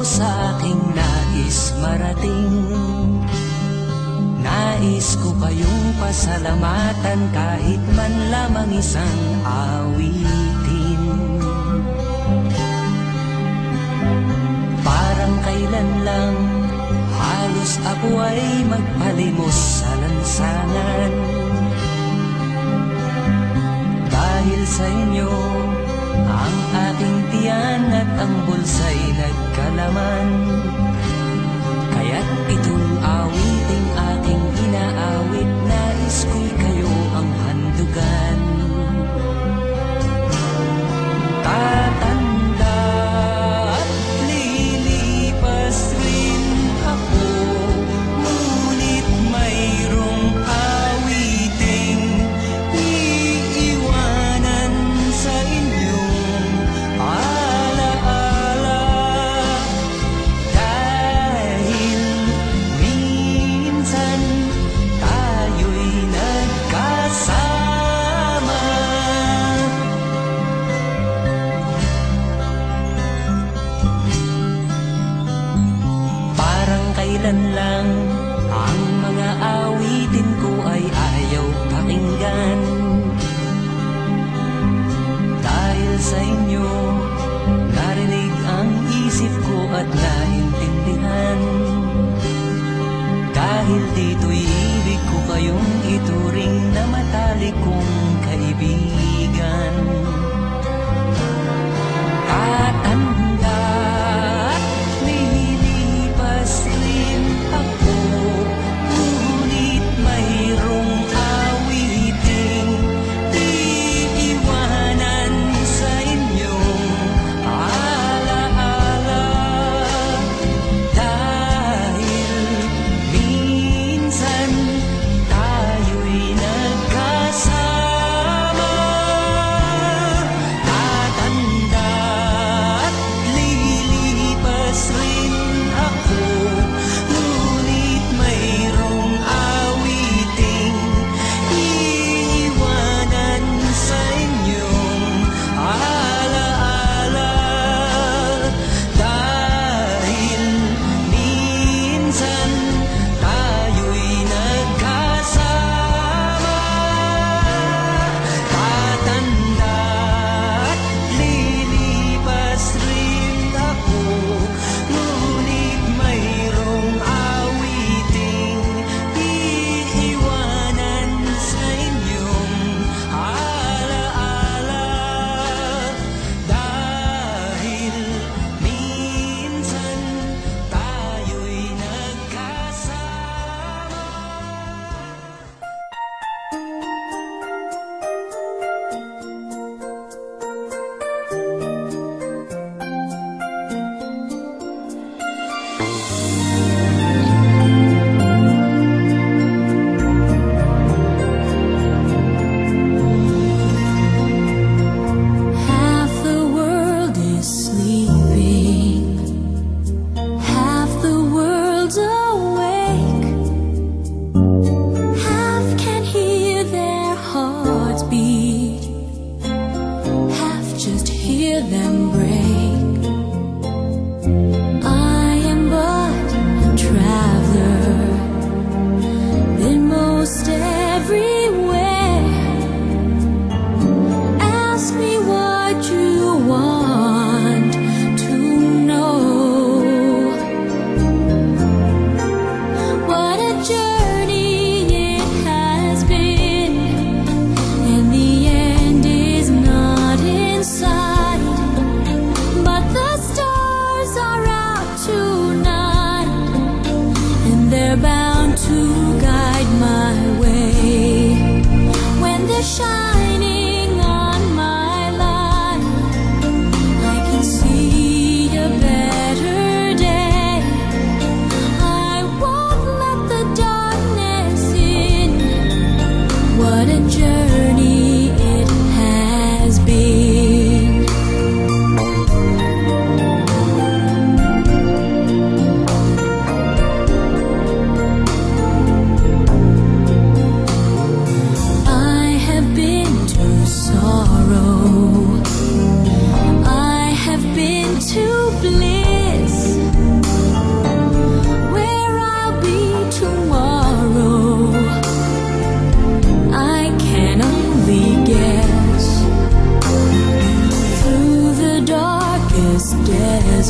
sa aking nais marating. Nais ko kayong pasalamatan kahit man lamang isang awitin. Parang kailan lang halos ako ay magpalimos sa lansangan. Dahil sa inyo ang aking tiyan at ang bulsa'y nagkalaman. Kaya't itong awiting aking inaawit, nais ko'y kayo ang handugan. Tatanda at lilipas rin ako, ngunit mayroong awiting iiwanan sa inyong alaala. Dahil minsan tayo'y nagkasama. Parang kailan lang ang mga awitin ko ay ayaw pakinggan. Dahil sa inyo narinig ang isip ko at naintindihan. Dahil dito'y ibig ko kayong ituring na matalik kong kaibigan. Tatanda at lilipas rin ako,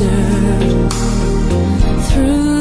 desert through